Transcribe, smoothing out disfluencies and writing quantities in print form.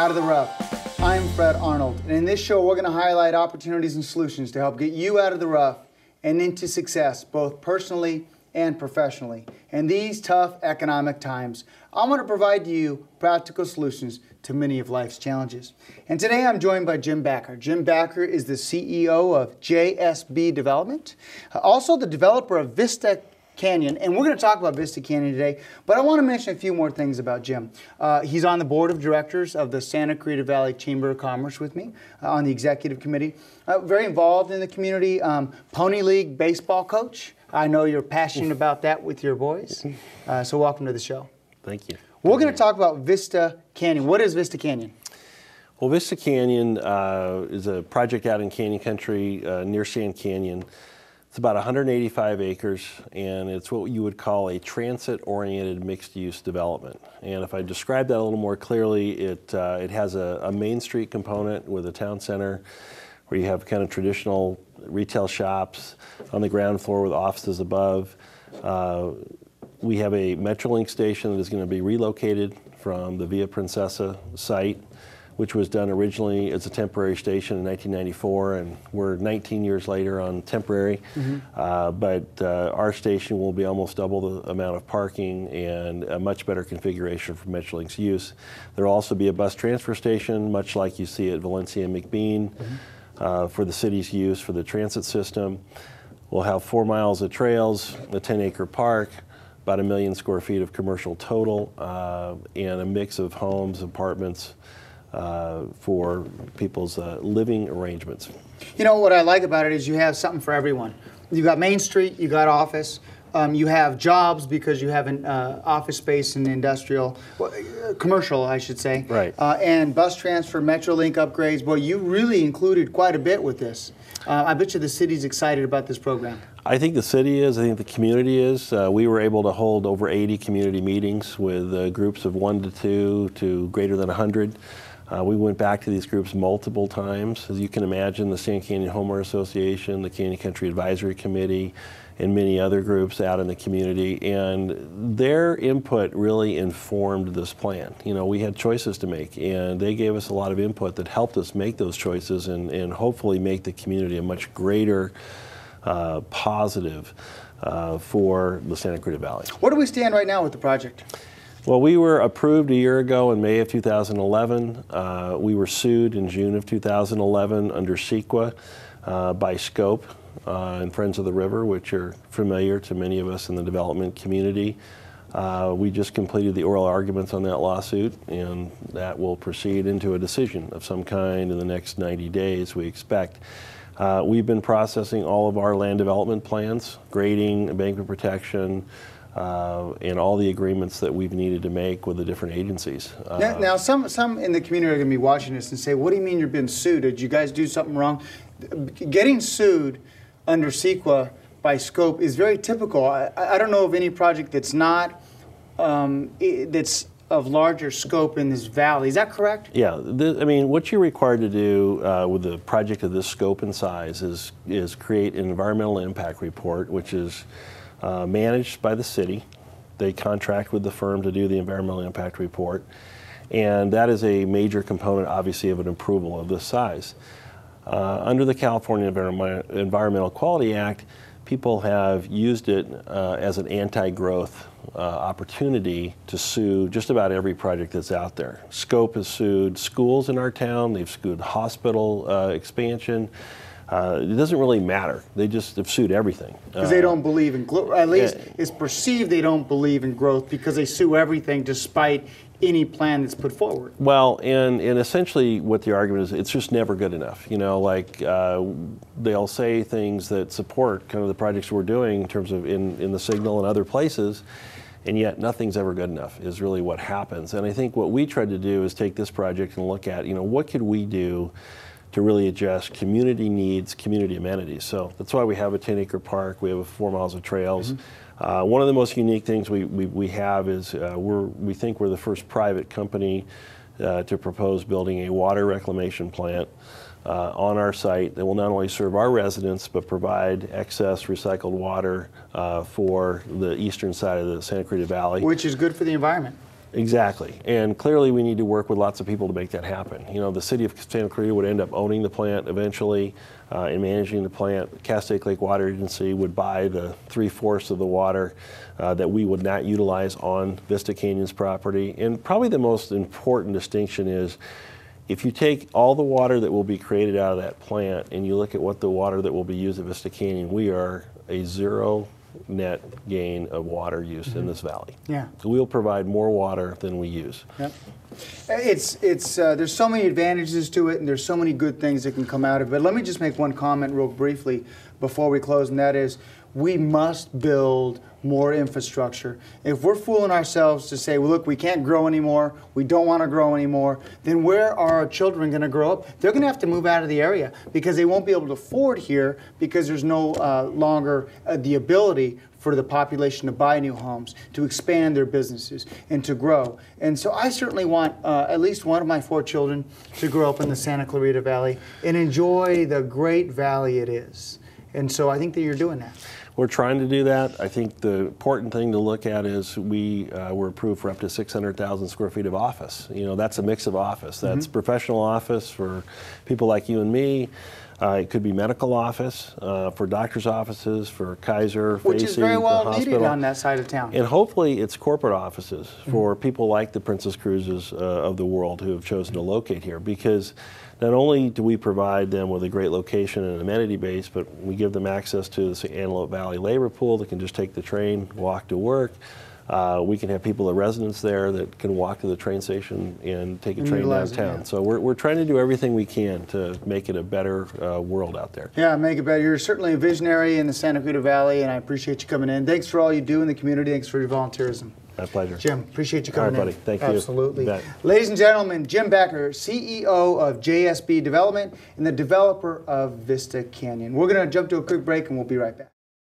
Out of the Rough. I'm Fred Arnold, and in this show we're going to highlight opportunities and solutions to help get you out of the rough and into success, both personally and professionally. In these tough economic times, I want to provide you practical solutions to many of life's challenges. And today I'm joined by Jim Backer. Jim Backer is the CEO of JSB Development, also the developer of Vista Canyon, and we're going to talk about Vista Canyon today, but I want to mention a few more things about Jim. He's on the board of directors of the Santa Cruz Valley Chamber of Commerce with me, on the executive committee. Very involved in the community, Pony League baseball coach. I know you're passionate about that with your boys, so welcome to the show. Thank you. We're going to talk about Vista Canyon. What is Vista Canyon? Well, Vista Canyon is a project out in Canyon Country near Sand Canyon. It's about 185 acres, and it's what you would call a transit-oriented mixed-use development. And if I describe that a little more clearly, it has a Main Street component with a town center where you have kind of traditional retail shops on the ground floor with offices above. We have a Metrolink station that is going to be relocated from the Via Princesa site, which was done originally as a temporary station in 1994, and we're 19 years later on temporary. But our station will be almost double the amount of parking and a much better configuration for Metrolink's use. There will also be a bus transfer station, much like you see at Valencia and McBean, for the city's use for the transit system. We'll have 4 miles of trails, a 10-acre park, about 1 million square feet of commercial total, and a mix of homes, apartments, for people's living arrangements. You know, what I like about it is you have something for everyone. You got Main Street, you got office, you have jobs because you have an office space and industrial, commercial, I should say. Right. And bus transfer, Metrolink upgrades. Boy, you really included quite a bit with this. I bet you the city's excited about this program. I think the city is, I think the community is. We were able to hold over 80 community meetings with groups of 1 to 2 to greater than 100. We went back to these groups multiple times. As you can imagine, the Sand Canyon Homeowner Association, the Canyon Country Advisory Committee, and many other groups out in the community, and their input really informed this plan. You know, we had choices to make, and they gave us a lot of input that helped us make those choices and hopefully make the community a much greater positive for the Santa Cruz Valley. Where do we stand right now with the project? Well, we were approved a year ago in May of 2011. We were sued in June of 2011 under CEQA by Scope and Friends of the River, which are familiar to many of us in the development community. We just completed the oral arguments on that lawsuit, and that will proceed into a decision of some kind in the next 90 days, we expect. We've been processing all of our land development plans, grading, embankment protection, and all the agreements that we've needed to make with the different agencies. Now some in the community are going to be watching this and say, what do you mean you're being sued? Did you guys do something wrong? Getting sued under CEQA by Scope is very typical. I don't know of any project that's not, that's of larger scope in this valley. Is that correct? Yeah, I mean, what you're required to do with a project of this scope and size is create an environmental impact report, which is managed by the city. They contract with the firm to do the environmental impact report, and that is a major component, obviously, of an approval of this size. Under the California Environmental Quality Act, people have used it as an anti-growth opportunity to sue just about every project that's out there. Scope has sued schools in our town, they've sued hospital expansion. It doesn't really matter. They just have sued everything. Because they don't believe in growth. At least it's perceived they don't believe in growth because they sue everything despite any plan that's put forward. Well, and essentially what the argument is, it's just never good enough. You know, like they'll say things that support kind of the projects we're doing in terms of in the Signal and other places, and yet nothing's ever good enough is really what happens. And I think what we tried to do is take this project and look at, you know, what could we do to really address community needs, community amenities. So that's why we have a 10-acre park, we have 4 miles of trails. One of the most unique things we have is we think we're the first private company to propose building a water reclamation plant on our site that will not only serve our residents but provide excess recycled water for the eastern side of the Santa Cruz Valley. Which is good for the environment. Exactly, and clearly we need to work with lots of people to make that happen. You know, the city of Santa Clarita would end up owning the plant eventually and managing the plant. Castaic Lake Water Agency would buy the 3/4 of the water that we would not utilize on Vista Canyon's property. And probably the most important distinction is if you take all the water that will be created out of that plant and you look at what the water that will be used at Vista Canyon, we are a zero net gain of water use in this valley. Yeah. So we'll provide more water than we use. Yep. There's so many advantages to it, and there's so many good things that can come out of it. But let me just make one comment real briefly before we close, and that is we must build more infrastructure. If we're fooling ourselves to say, well, look, we can't grow anymore, we don't want to grow anymore, then where are our children going to grow up? They're going to have to move out of the area because they won't be able to afford here because there's no longer the ability for the population to buy new homes, to expand their businesses, and to grow. And so I certainly want at least one of my 4 children to grow up in the Santa Clarita Valley and enjoy the great valley it is. And so I think that you're doing that. We're trying to do that. I think the important thing to look at is we were approved for up to 600,000 square feet of office. You know, that's a mix of office. That's professional office for people like you and me. It could be medical office for doctors' offices, for Kaiser, which Facey, is very well the needed hospital. on that side of town. And hopefully it's corporate offices for people like the Princess Cruises of the world who have chosen to locate here, because not only do we provide them with a great location and an amenity base, but we give them access to the Antelope Valley labor pool that can just take the train, walk to work. We can have people, the residents there, that can walk to the train station and take a train downtown. Yeah. So we're trying to do everything we can to make it a better world out there. Yeah, make it better. You're certainly a visionary in the Santa Clarita Valley, and I appreciate you coming in. Thanks for all you do in the community. Thanks for your volunteerism. My pleasure. Jim, appreciate you coming in. All right, buddy. Thank you. Absolutely. Bet. Ladies and gentlemen, Jim Becker, CEO of JSB Development and the developer of Vista Canyon. We're going to jump to a quick break, and we'll be right back.